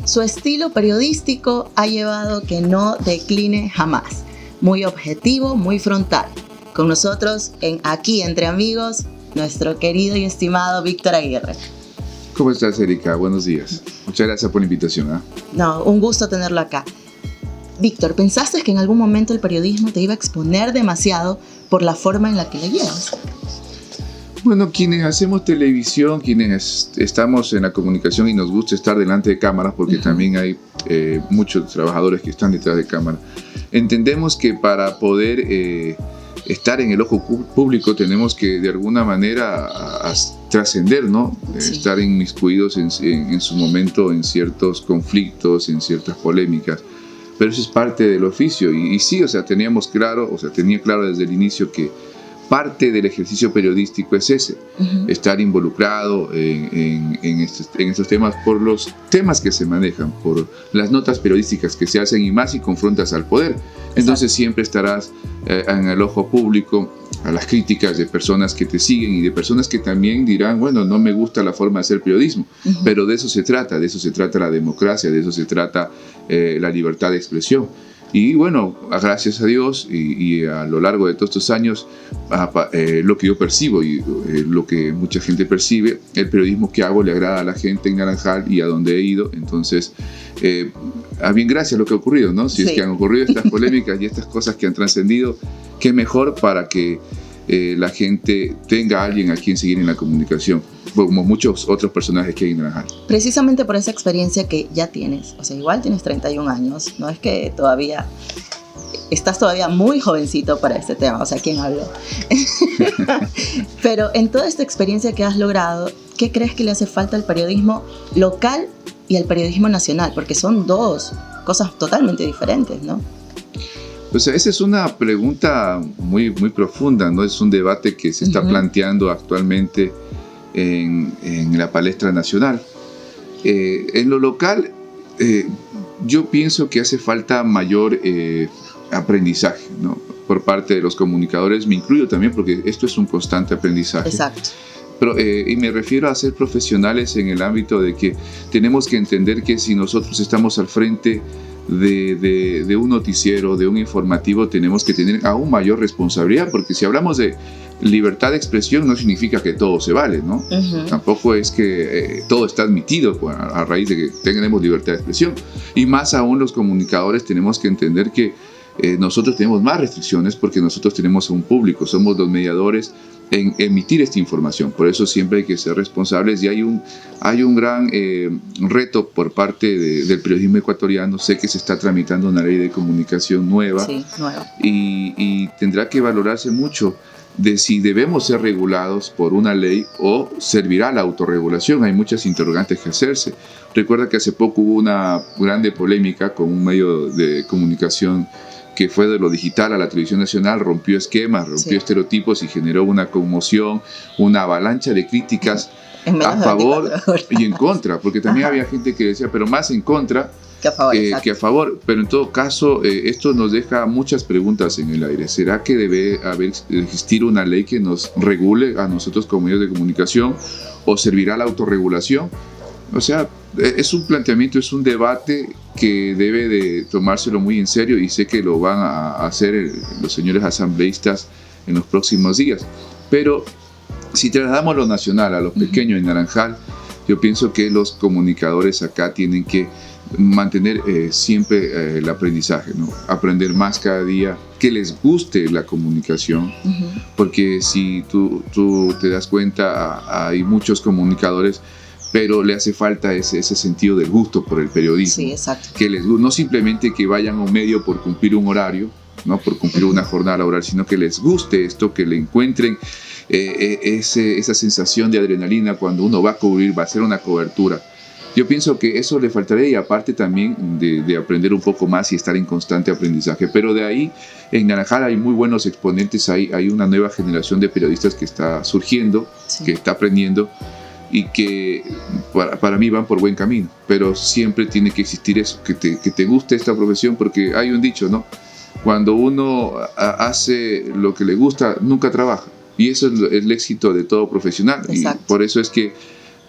Su estilo periodístico ha llevado que no decline jamás. Muy objetivo, muy frontal. Con nosotros, Aquí Entre Amigos, nuestro querido y estimado Víctor Aguirre. ¿Cómo estás, Erika? Buenos días. Muchas gracias por la invitación. No, un gusto tenerlo acá. Víctor, ¿pensaste que en algún momento el periodismo te iba a exponer demasiado por la forma en la que le llevas? Bueno, quienes hacemos televisión, quienes estamos en la comunicación y nos gusta estar delante de cámaras, porque también hay muchos trabajadores que están detrás de cámara, entendemos que para poder estar en el ojo público tenemos que de alguna manera trascender, ¿no? Sí. Estar inmiscuidos en su momento en ciertos conflictos, en ciertas polémicas. Pero eso es parte del oficio y sí, tenía claro desde el inicio que parte del ejercicio periodístico es ese, estar involucrado en estos temas por los temas que se manejan, por las notas periodísticas que se hacen y más si confrontas al poder. Entonces siempre estarás en el ojo público a las críticas de personas que te siguen y de personas que también dirán, bueno, no me gusta la forma de hacer periodismo, pero de eso se trata la democracia, de eso se trata la libertad de expresión. Y bueno, gracias a Dios y a lo largo de todos estos años, lo que yo percibo y lo que mucha gente percibe, el periodismo que hago le agrada a la gente en Naranjal y a donde he ido. Entonces, bien, gracias a lo que ha ocurrido, ¿no? Si es que han ocurrido estas polémicas y estas cosas que han trascendido, qué mejor para que la gente tenga a alguien a quien seguir en la comunicación, como muchos otros personajes que hay en Naranjal. Precisamente por esa experiencia que ya tienes, igual tienes 31 años, no es que estás todavía muy jovencito para este tema, ¿quién habló? Pero en toda esta experiencia que has logrado, ¿qué crees que le hace falta al periodismo local y al periodismo nacional? Porque son dos cosas totalmente diferentes, ¿no? Esa es una pregunta muy, muy profunda, ¿no? Es un debate que se está planteando actualmente en la palestra nacional. En lo local, yo pienso que hace falta mayor aprendizaje, ¿no? Por parte de los comunicadores, me incluyo también porque esto es un constante aprendizaje. Exacto. Pero, y me refiero a ser profesionales en el ámbito de que tenemos que entender que si nosotros estamos al frente de un noticiero, de un informativo, tenemos que tener aún mayor responsabilidad, porque si hablamos de libertad de expresión no significa que todo se vale, ¿no? Tampoco es que todo está admitido a raíz de que tenemos libertad de expresión. Y más aún los comunicadores tenemos que entender que nosotros tenemos más restricciones porque nosotros tenemos un público, somos los mediadores en emitir esta información. Por eso siempre hay que ser responsables y hay un gran reto por parte del periodismo ecuatoriano. Sé que se está tramitando una ley de comunicación nueva, y tendrá que valorarse mucho de si debemos ser regulados por una ley o servirá la autorregulación. Hay muchas interrogantes que hacerse. Recuerda que hace poco hubo una grande polémica con un medio de comunicación que fue de lo digital a la televisión nacional, rompió esquemas, rompió estereotipos y generó una conmoción, una avalancha de críticas a favor y en contra, porque también había gente que decía, pero más en contra que a favor. Pero en todo caso, esto nos deja muchas preguntas en el aire. ¿Será que debe existir una ley que nos regule a nosotros como medios de comunicación o servirá la autorregulación? Es un planteamiento, es un debate que debe de tomárselo muy en serio y sé que lo van a hacer los señores asambleístas en los próximos días. Pero si trasladamos lo nacional a lo pequeño en Naranjal, yo pienso que los comunicadores acá tienen que mantener siempre el aprendizaje, ¿no? Aprender más cada día, que les guste la comunicación, porque si tú te das cuenta, hay muchos comunicadores, pero le hace falta ese sentido del gusto por el periodismo. Sí, exacto. Que no simplemente que vayan a un medio por cumplir un horario, ¿no? Por cumplir una jornada laboral, sino que les guste esto, que le encuentren esa sensación de adrenalina cuando uno va a hacer una cobertura. Yo pienso que eso le faltaría, y aparte también de aprender un poco más y estar en constante aprendizaje. Pero de ahí, en Naranjal hay muy buenos exponentes, hay una nueva generación de periodistas que está surgiendo, que está aprendiendo, y que para mí van por buen camino, pero siempre tiene que existir eso, que te guste esta profesión, porque hay un dicho, ¿no? Cuando uno hace lo que le gusta, nunca trabaja, y eso es el éxito de todo profesional. Exacto. Y por eso es que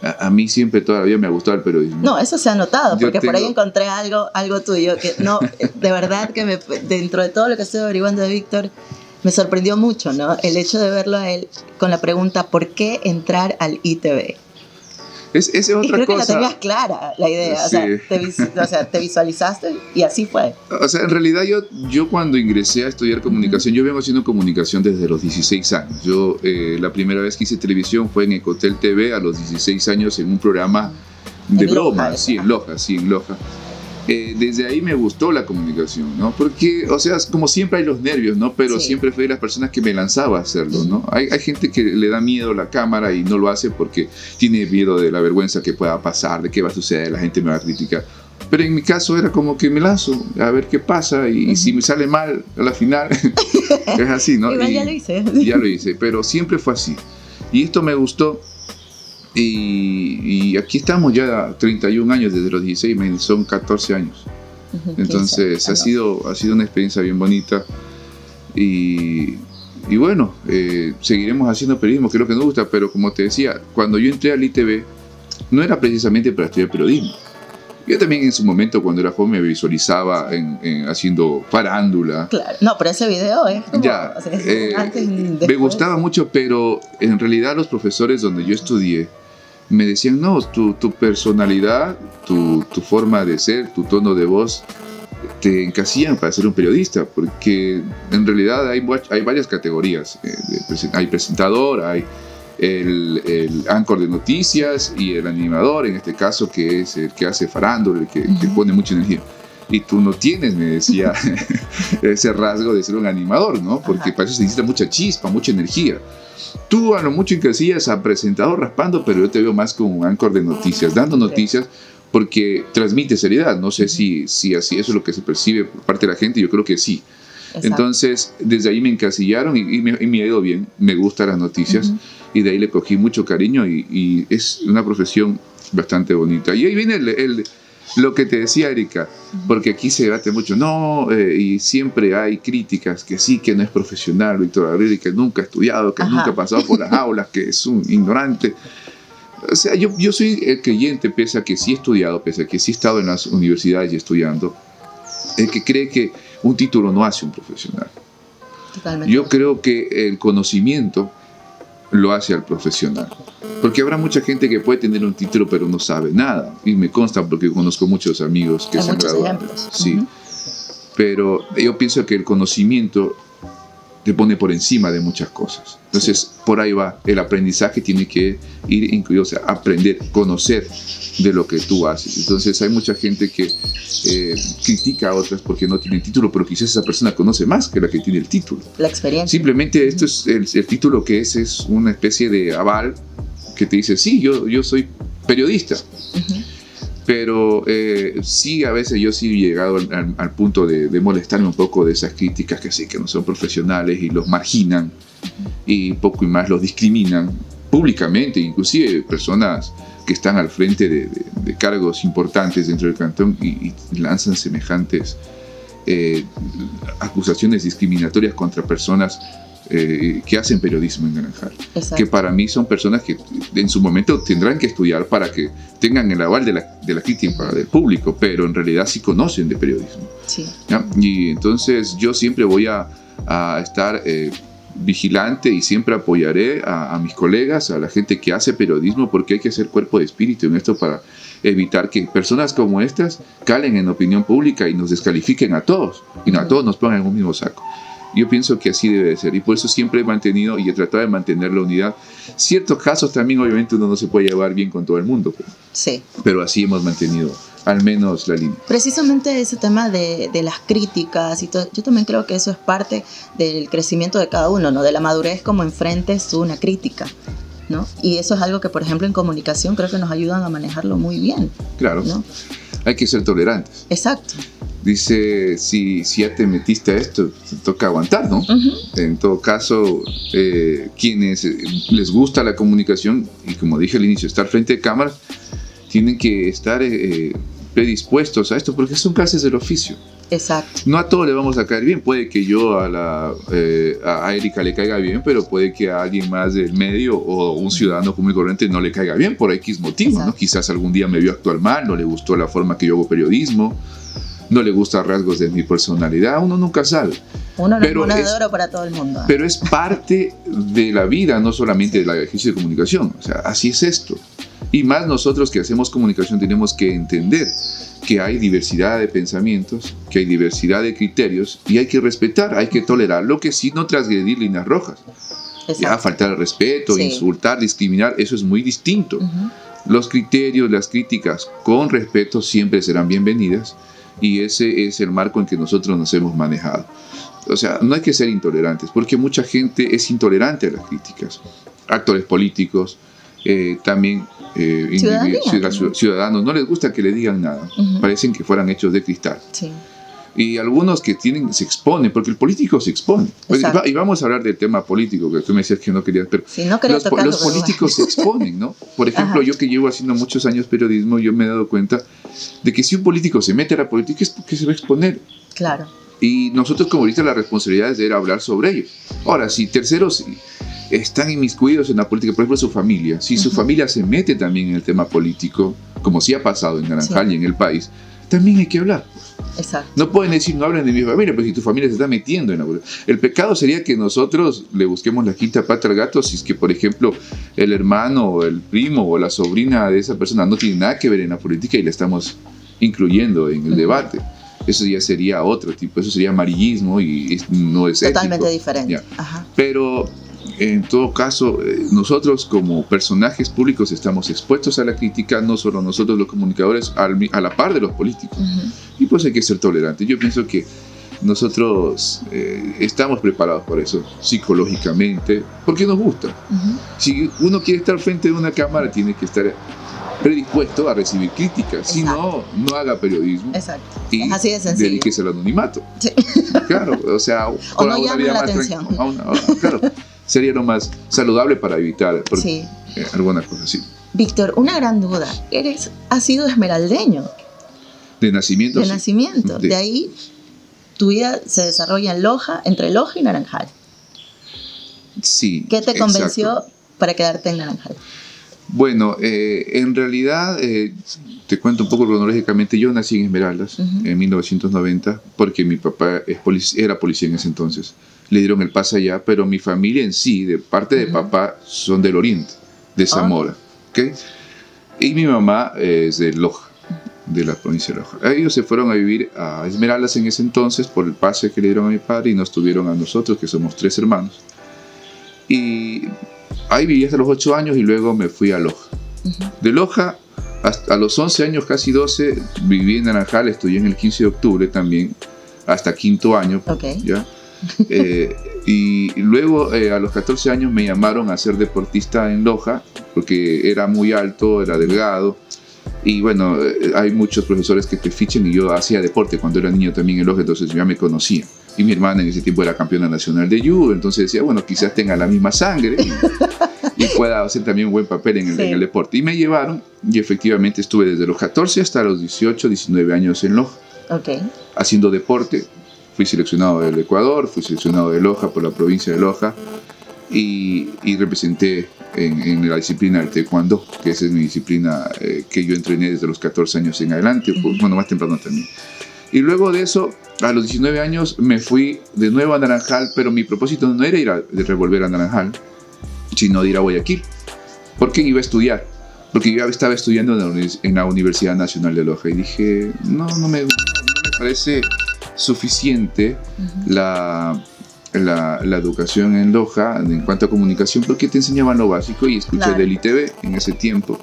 A mí siempre todavía me ha gustado el periodismo. No, eso se ha notado, porque por ahí encontré algo tuyo que no, de verdad que dentro de todo lo que estoy averiguando de Víctor, me sorprendió mucho, ¿no? El hecho de verlo a él con la pregunta, ¿por qué entrar al ITV? Esa es otra y creo cosa. Que la tenías clara, la idea. Sí. O sea, te visualizaste y así fue. O sea, en realidad yo cuando ingresé a estudiar comunicación, yo vengo haciendo comunicación desde los 16 años. Yo la primera vez que hice televisión fue en Ecotel TV a los 16 años en un programa de broma. Sí, en Loja. Desde ahí me gustó la comunicación, ¿no? Porque, o sea, como siempre hay los nervios, ¿no? Pero siempre fui de las personas que me lanzaba a hacerlo, ¿no? Hay gente que le da miedo a la cámara y no lo hace porque tiene miedo de la vergüenza que pueda pasar, de qué va a suceder, la gente me va a criticar. Pero en mi caso era como que me lanzo a ver qué pasa y si me sale mal a la final, es así, ¿no? Igual ya lo hice. Ya lo hice, pero siempre fue así. Y esto me gustó. Y aquí estamos ya 31 años desde los 16, son 14 años. Entonces ha sido una experiencia bien bonita. Y bueno, seguiremos haciendo periodismo, que es lo que nos gusta. Pero como te decía, cuando yo entré al ITV, no era precisamente para estudiar periodismo. Yo también en su momento, cuando era joven, me visualizaba haciendo farándula. Claro, no, pero ese video es como... Ya, o sea, antes y después. Me gustaba mucho, pero en realidad los profesores donde yo estudié me decían, no, tu personalidad, tu forma de ser, tu tono de voz, te encasillan para ser un periodista, porque en realidad hay varias categorías. Hay presentador, hay el anchor de noticias y el animador, en este caso, que es el que hace farándula, el que pone mucha energía. Y tú no tienes, me decía, ese rasgo de ser un animador, ¿no? Porque para eso se necesita mucha chispa, mucha energía. Tú a lo mucho encasillas a presentador raspando, pero yo te veo más como un anchor de noticias, dando noticias, porque transmite seriedad. No sé si así eso es lo que se percibe por parte de la gente, yo creo que sí. Exacto. Entonces, desde ahí me encasillaron y me ha ido bien, me gustan las noticias, y de ahí le cogí mucho cariño y es una profesión bastante bonita. Y ahí viene lo que te decía Erika, porque aquí se debate mucho, y siempre hay críticas, que sí, que no es profesional, Víctor Abril, que nunca ha estudiado, que nunca ha pasado por las aulas, que es un ignorante. O sea, yo soy el creyente, pese a que sí he estudiado, pese a que sí he estado en las universidades y estudiando, el que cree que un título no hace un profesional. Totalmente. Yo creo que el conocimiento lo hace al profesional. Porque habrá mucha gente que puede tener un título pero no sabe nada. Y me consta porque conozco muchos amigos que se han graduado. Sí. Pero yo pienso que el conocimiento te pone por encima de muchas cosas. Entonces, por ahí va. El aprendizaje tiene que ir incluido, o sea, aprender, conocer de lo que tú haces. Entonces, hay mucha gente que critica a otras porque no tienen título, pero quizás esa persona conoce más que la que tiene el título. La experiencia. Simplemente esto es el título que es una especie de aval que te dice, sí, yo soy periodista. Pero sí, a veces yo sí he llegado al punto de molestarme un poco de esas críticas que sí, que no son profesionales y los marginan y poco y más los discriminan públicamente, inclusive personas que están al frente de cargos importantes dentro del cantón y lanzan semejantes acusaciones discriminatorias contra personas que hacen periodismo en Naranjal. Exacto. Que para mí son personas que en su momento tendrán que estudiar para que tengan el aval de la crítica del público, pero en realidad sí conocen de periodismo. Sí. Y entonces yo siempre voy a estar vigilante y siempre apoyaré a mis colegas, a la gente que hace periodismo, porque hay que hacer cuerpo de espíritu en esto para evitar que personas como estas calen en la opinión pública y nos descalifiquen a todos y a todos nos pongan en un mismo saco. Yo pienso que así debe de ser y por eso siempre he mantenido y he tratado de mantener la unidad. Ciertos casos también obviamente uno no se puede llevar bien con todo el mundo, pero así hemos mantenido al menos la línea. Precisamente ese tema de las críticas y todo, yo también creo que eso es parte del crecimiento de cada uno, ¿no? De la madurez, como enfrentes una crítica, ¿no? Y eso es algo que, por ejemplo, en comunicación creo que nos ayudan a manejarlo muy bien. Claro, ¿no? Hay que ser tolerantes. Exacto. Dice, si ya te metiste a esto, te toca aguantar, ¿no? En todo caso, quienes les gusta la comunicación, y como dije al inicio, estar frente a cámaras, tienen que estar predispuestos a esto, porque son clases del oficio. Exacto. No a todos le vamos a caer bien. Puede que yo a Erika le caiga bien, pero puede que a alguien más del medio o un ciudadano común y corriente no le caiga bien por X motivo, ¿no? Quizás algún día me vio actuar mal, no le gustó la forma que yo hago periodismo, no le gustan rasgos de mi personalidad, uno nunca sabe. Uno no es moneda de oro para todo el mundo. Pero es parte de la vida, no solamente del ejercicio de comunicación. O sea, así es esto. Y más nosotros que hacemos comunicación tenemos que entender que hay diversidad de pensamientos, que hay diversidad de criterios y hay que respetar, hay que tolerar, lo que sí no transgredir líneas rojas. Ya, faltar el respeto, insultar, discriminar, eso es muy distinto. Los criterios, las críticas con respeto siempre serán bienvenidas y ese es el marco en que nosotros nos hemos manejado. O sea, no hay que ser intolerantes, porque mucha gente es intolerante a las críticas. Actores políticos, también ciudadanos, no les gusta que le digan nada. Parecen que fueran hechos de cristal. Sí. Y algunos que se exponen, porque el político se expone. Y vamos a hablar del tema político, que tú me decías que no querías, pero sí, no los políticos se exponen, ¿no? Por ejemplo, yo que llevo haciendo muchos años periodismo, yo me he dado cuenta de que si un político se mete a la política es porque se va a exponer. Claro. Y nosotros como ahorita la responsabilidad es de ir a hablar sobre ello. Ahora, si terceros están inmiscuidos en la política, por ejemplo su familia, si su familia se mete también en el tema político, como sí ha pasado en Naranjal y en el país, también hay que hablar. Exacto. No pueden decir, no hablen de mi familia, pero si tu familia se está metiendo en la política. El pecado sería que nosotros le busquemos la quinta pata al gato si es que, por ejemplo, el hermano o el primo o la sobrina de esa persona no tiene nada que ver en la política y la estamos incluyendo en el debate. Eso ya sería otro tipo, eso sería amarillismo y no es totalmente ético. Diferente. Pero en todo caso, nosotros como personajes públicos estamos expuestos a la crítica, no solo nosotros los comunicadores, a la par de los políticos. Y pues hay que ser tolerantes. Yo pienso que nosotros estamos preparados para eso psicológicamente, porque nos gusta. Si uno quiere estar frente de una cámara, tiene que estar predispuesto a recibir críticas. Si no, no haga periodismo. Exacto. Y es así de sencillo. Dedíquese al anonimato. Sí. Claro, o sea, o no llame la atención. Claro, sería lo más saludable para evitar alguna cosa así. Víctor, una gran duda. Has sido esmeraldeño. De nacimiento. De nacimiento. De ahí tu vida se desarrolla en Loja, entre Loja y Naranjal. Sí. ¿Qué te convenció para quedarte en Naranjal? Bueno, en realidad, te cuento un poco cronológicamente, yo nací en Esmeraldas en 1990 porque mi papá era policía en ese entonces. Le dieron el pase allá, pero mi familia en sí, de parte de papá, son del oriente, de Zamora. ¿Okay? Y mi mamá es de Loja, de la provincia de Loja. Ellos se fueron a vivir a Esmeraldas en ese entonces por el pase que le dieron a mi padre y nos tuvieron a nosotros, que somos 3 hermanos. Y ahí viví hasta los 8 años y luego me fui a Loja. De Loja, hasta a los 11 años, casi 12, viví en Naranjal, estudié en el 15 de octubre también, hasta 5º año. ¿Ya? Y luego, a los 14 años, me llamaron a ser deportista en Loja, porque era muy alto, era delgado. Y bueno, hay muchos profesores que te fichan y yo hacía deporte cuando era niño también en Loja, entonces ya me conocían. Y mi hermana en ese tiempo era campeona nacional de judo, entonces decía, bueno, quizás tenga la misma sangre y pueda hacer también un buen papel en el deporte. Y me llevaron y efectivamente estuve desde los 14 hasta los 18, 19 años en Loja, haciendo deporte. Fui seleccionado del Ecuador, fui seleccionado de Loja por la provincia de Loja y representé en la disciplina del taekwondo, que esa es mi disciplina que yo entrené desde los 14 años en adelante, bueno, más temprano también. Y luego de eso, a los 19 años, me fui de nuevo a Naranjal, pero mi propósito no era de volver a Naranjal, sino de ir a Guayaquil. ¿Por qué iba a estudiar? Porque yo estaba estudiando en la Universidad Nacional de Loja y dije, no me parece suficiente la educación en Loja en cuanto a comunicación, porque te enseñaban lo básico y escuché del ITV en ese tiempo.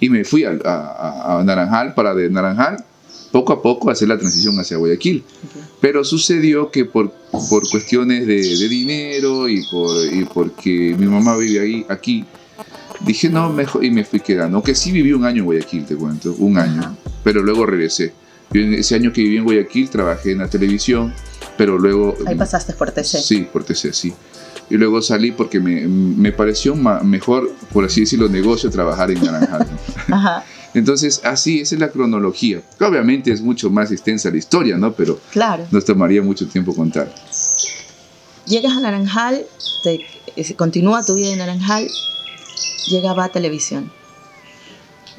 Y me fui a Naranjal para de Naranjal poco a poco hacer la transición hacia Guayaquil. Pero sucedió que por cuestiones de dinero y porque mi mamá vive aquí, dije no, mejor, y me fui quedando. Aunque sí viví un año en Guayaquil, te cuento, un año, pero luego regresé. Yo en ese año que viví en Guayaquil trabajé en la televisión, pero luego... Ahí pasaste por TC. Sí, por TC, sí. Y luego salí porque me pareció mejor, por así decirlo, negocio trabajar en Naranjal. Entonces, así, esa es la cronología. Obviamente es mucho más extensa la historia, ¿no? Pero claro, nos tomaría mucho tiempo contar. llegas a Naranjal, continúa tu vida en Naranjal, llega Va Televisión.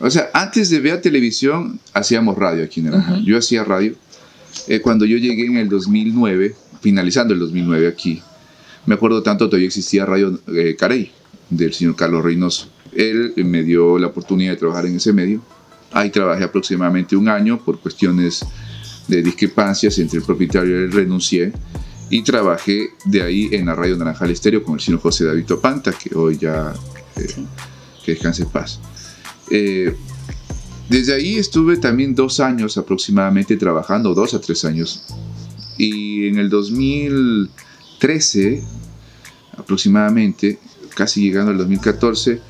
O sea, antes de ver televisión, hacíamos radio aquí en Naranjal. Uh-huh. Yo hacía radio. Cuando yo llegué en el 2009, finalizando el 2009 aquí, me acuerdo tanto, todavía existía Radio Carey, del señor Carlos Reynoso. Él me dio la oportunidad de trabajar en ese medio. Ahí trabajé aproximadamente un año por cuestiones de discrepancias entre el propietario y él, renuncié. Y trabajé de ahí en la Radio Naranjal Estéreo con el señor José David Topanta, que hoy ya, que descanse en paz. Desde ahí estuve también 2 años aproximadamente trabajando, 2 a 3 años. Y en el 2013, aproximadamente, casi llegando al 2014,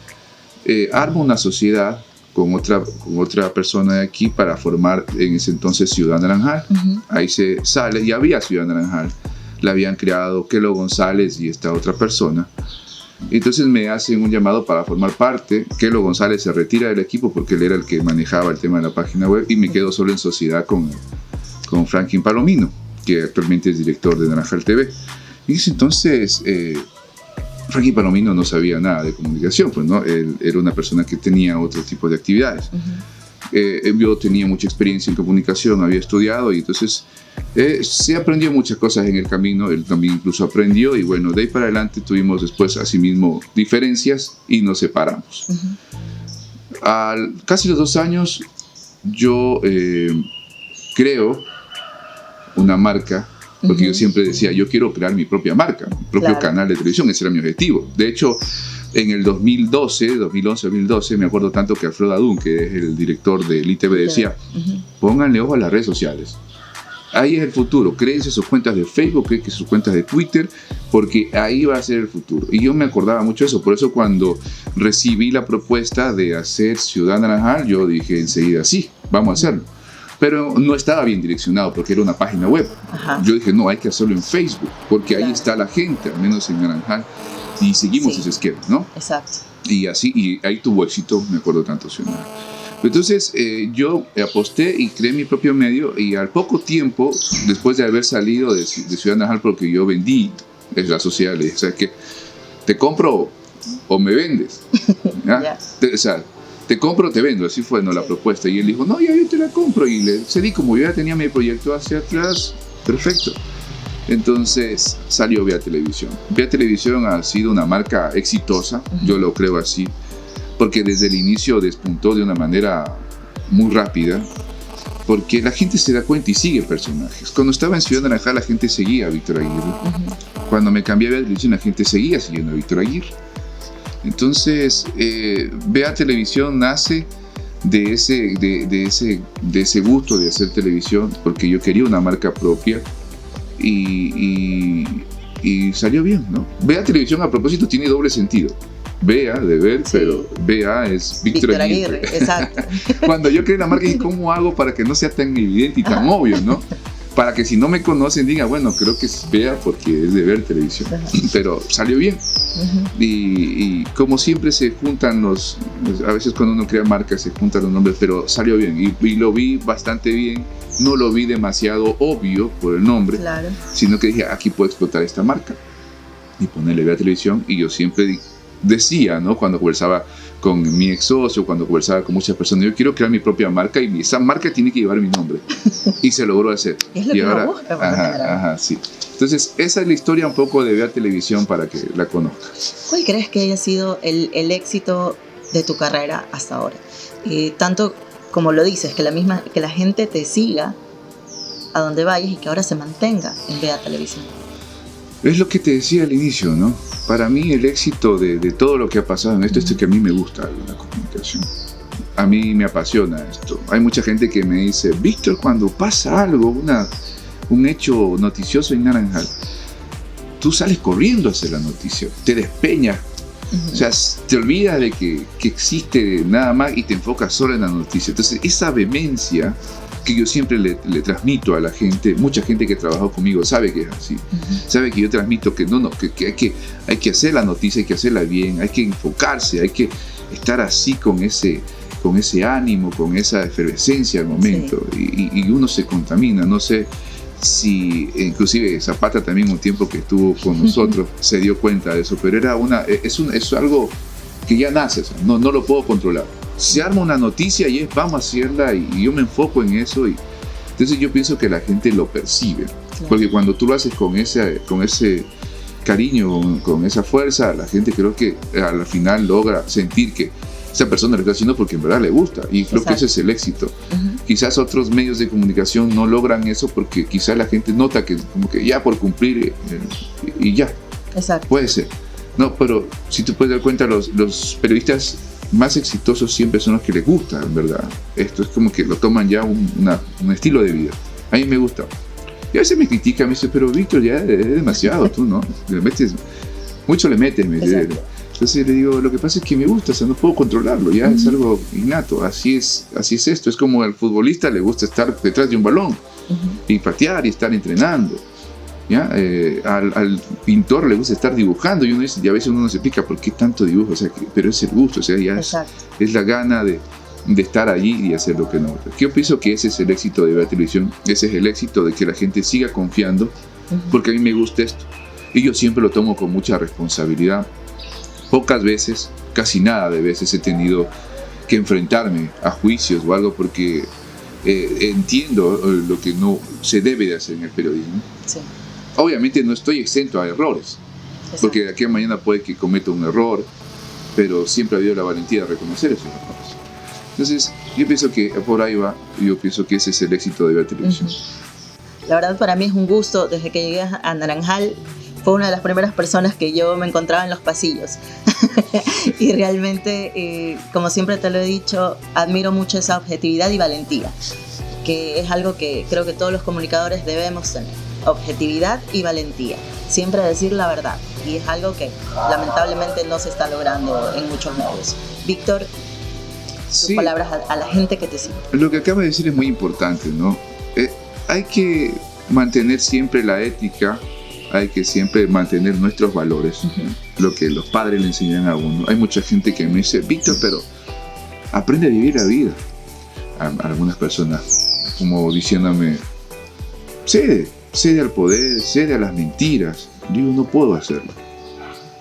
armo una sociedad con otra persona de aquí para formar en ese entonces Ciudad Naranjal. Uh-huh. Ahí se sale, ya había Ciudad Naranjal, la habían creado Kelo González y esta otra persona. Entonces me hacen un llamado para formar parte. Kelo González se retira del equipo porque él era el que manejaba el tema de la página web y me quedo solo en sociedad con Franklin Palomino, que actualmente es director de Naranjal TV. Y entonces Franklin Palomino no sabía nada de comunicación, pues, ¿no? Él era una persona que tenía otro tipo de actividades. Uh-huh. Yo tenía mucha experiencia en comunicación, había estudiado y entonces se aprendió muchas cosas en el camino, él también incluso aprendió y bueno, de ahí para adelante tuvimos después asimismo diferencias y nos separamos. Uh-huh. Casi los 2 años yo creo una marca, porque yo siempre decía, yo quiero crear mi propia marca, mi propio canal de televisión, ese era mi objetivo. De hecho, en el 2011, me acuerdo tanto que Alfredo Adún, que es el director del ITV, decía, pónganle ojo a las redes sociales. Ahí es el futuro, créense sus cuentas de Facebook, créense sus cuentas de Twitter, porque ahí va a ser el futuro. Y yo me acordaba mucho de eso, por eso cuando recibí la propuesta de hacer Ciudad Naranjal, yo dije enseguida, sí, vamos a hacerlo. Pero no estaba bien direccionado porque era una página web. Ajá. Yo dije, no, hay que hacerlo en Facebook, porque ahí está la gente, al menos en Naranjal, y seguimos ese esquema, ¿no? Exacto. Y así, y ahí tuvo éxito, me acuerdo tanto, Ciudad. Entonces yo aposté y creé mi propio medio y al poco tiempo, después de haber salido de Ciudad Naranjal, porque yo vendí la sociedad, le dije, o sea, que te compro o me vendes. ¿Ya? O sea, te compro o te vendo, así fue, ¿no? La propuesta. Y él dijo, no, ya yo te la compro. Y le cedí, como yo ya tenía mi proyecto hacia atrás, perfecto. Entonces salió Vea Televisión. Vea Televisión ha sido una marca exitosa, yo lo creo así, porque desde el inicio despuntó de una manera muy rápida, porque la gente se da cuenta y sigue personajes. Cuando estaba en Ciudad Naranjal, la gente seguía a Víctor Aguirre. Cuando me cambié a Vea Televisión, la gente seguía siguiendo a Víctor Aguirre. Entonces, Vea Televisión nace de ese gusto de hacer televisión, porque yo quería una marca propia y salió bien, ¿no? Vea Televisión, a propósito, tiene doble sentido. Vea, de ver, sí. Pero Vea es Víctor Aguirre. Exacto. Cuando yo creé la marca, dije, ¿cómo hago para que no sea tan evidente y tan obvio, ¿no? Para que si no me conocen digan, bueno, creo que es Vea porque es de ver televisión. Pero salió bien. Y como siempre se juntan a veces cuando uno crea marcas se juntan los nombres, pero salió bien. Y lo vi bastante bien. No lo vi demasiado obvio por el nombre, claro, sino que dije, aquí puedo explotar esta marca y ponerle Vea Televisión. Y yo siempre decía, ¿no? Cuando conversaba con mi ex socio, cuando conversaba con muchas personas, yo quiero crear mi propia marca y esa marca tiene que llevar mi nombre. Y se logró hacer. Es lo y que ahora, busca, ajá, sí. Entonces, esa es la historia un poco de Vea Televisión para que la conozcas. ¿Cuál crees que haya sido el éxito de tu carrera hasta ahora? Tanto como lo dices, que la gente te siga a donde vayas y que ahora se mantenga en Vea Televisión. Es lo que te decía al inicio, ¿no? Para mí el éxito de todo lo que ha pasado en esto es que a mí me gusta la comunicación. A mí me apasiona esto. Hay mucha gente que me dice, Víctor, cuando pasa algo, un hecho noticioso en Naranjal, tú sales corriendo a hacer la noticia, te despeñas. O sea, te olvidas de que existe nada más y te enfocas solo en la noticia. Entonces, esa vehemencia que yo siempre le transmito a la gente, mucha gente que ha trabajado conmigo sabe que es así, sabe que yo transmito que hay que hacer la noticia, hay que hacerla bien, hay que enfocarse, hay que estar así con ese con ese ánimo, con esa efervescencia al momento, y uno se contamina. No sé si inclusive Zapata también un tiempo que estuvo con nosotros se dio cuenta de eso, pero es algo que ya nace, o sea, no lo puedo controlar. Se arma una noticia y vamos a hacerla, y yo me enfoco en eso, y entonces yo pienso que la gente lo percibe, claro. Porque cuando tú lo haces con ese cariño, con esa fuerza, la gente creo que al final logra sentir que esa persona lo está haciendo porque en verdad le gusta, y creo que ese es el éxito. Quizás otros medios de comunicación no logran eso porque quizás la gente nota que como que ya por cumplir y ya. Exacto. Puede ser. No, pero si tú puedes dar cuenta, los periodistas más exitosos siempre son los que les gusta, en verdad. Esto es como que lo toman ya un estilo de vida. A mí me gusta. Y a veces me critican, me dicen, pero Víctor, ya es demasiado, tú, ¿no? Mucho le metes, me dice. Entonces le digo, lo que pasa es que me gusta, o sea, no puedo controlarlo, ya es algo innato, así es esto. Es como al futbolista le gusta estar detrás de un balón y patear y estar entrenando, ¿ya? Al pintor le gusta estar dibujando, y uno dice, y a veces uno no se explica por qué tanto dibujo, o sea, pero es el gusto, o sea, ya es la gana de estar allí y hacer lo que no. Yo pienso que ese es el éxito de ver televisión, ese es el éxito de que la gente siga confiando, porque a mí me gusta esto, y yo siempre lo tomo con mucha responsabilidad. Pocas veces, casi nada de veces he tenido que enfrentarme a juicios o algo, porque entiendo lo que no se debe de hacer en el periodismo. Sí. Obviamente no estoy exento a errores, porque de aquí a mañana puede que cometa un error, pero siempre ha habido la valentía de reconocer esos errores. Entonces, yo pienso que por ahí va, yo pienso que ese es el éxito de ver televisión. La verdad, para mí es un gusto. Desde que llegué a Naranjal, fue una de las primeras personas que yo me encontraba en los pasillos. Y realmente, como siempre te lo he dicho, admiro mucho esa objetividad y valentía, que es algo que creo que todos los comunicadores debemos tener. Objetividad y valentía. Siempre decir la verdad. Y es algo que lamentablemente no se está logrando en muchos medios. Víctor, tus palabras a la gente que te sigue. Lo que acaba de decir es muy importante, ¿no? Hay que mantener siempre la ética, hay que siempre mantener nuestros valores, lo que los padres le enseñan a uno. Hay mucha gente que me dice, Víctor, pero aprende a vivir la vida. Algunas personas como diciéndome, cede al poder, cede a las mentiras. Digo, no puedo hacerlo.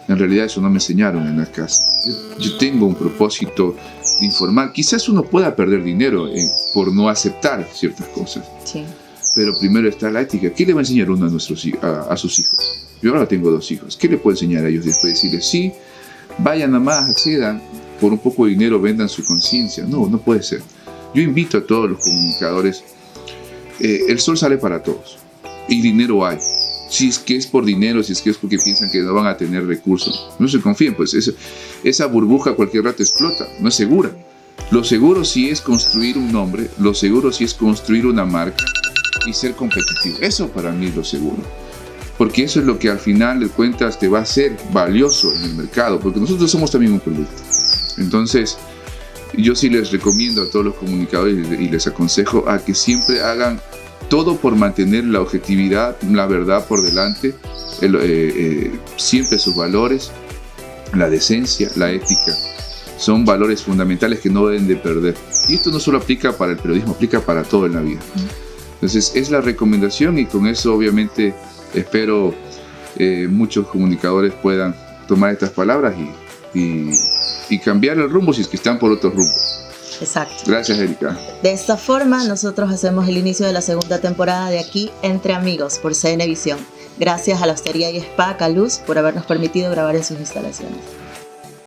En realidad eso no me enseñaron en la casa. Yo tengo un propósito de informar. Quizás uno pueda perder dinero por no aceptar ciertas cosas. Sí. Pero primero está la ética. ¿Qué le va a enseñar uno a sus hijos? Yo ahora tengo 2 hijos. ¿Qué le puedo enseñar a ellos después? Decirles, sí, vayan nada más, accedan, por un poco de dinero vendan su conciencia. No, no puede ser. Yo invito a todos los comunicadores. El sol sale para todos. Y dinero hay. Si es que es por dinero, si es que es porque piensan que no van a tener recursos. No se confíen, pues esa burbuja cualquier rato explota. No es segura. Lo seguro sí es construir un nombre. Lo seguro sí es construir una marca y ser competitivo. Eso para mí es lo seguro, porque eso es lo que al final de cuentas te va a ser valioso en el mercado, porque nosotros somos también un producto. Entonces yo sí les recomiendo a todos los comunicadores y les aconsejo a que siempre hagan todo por mantener la objetividad, la verdad por delante, siempre sus valores, la decencia, la ética, son valores fundamentales que no deben de perder. Y esto no solo aplica para el periodismo, aplica para todo en la vida. Entonces es la recomendación, y con eso obviamente espero muchos comunicadores puedan tomar estas palabras y cambiar el rumbo si es que están por otro rumbo. Exacto. Gracias, Erika. De esta forma nosotros hacemos el inicio de la segunda temporada de Aquí Entre Amigos por CNVision. Gracias a la Hostería y Spa Caluz por habernos permitido grabar en sus instalaciones.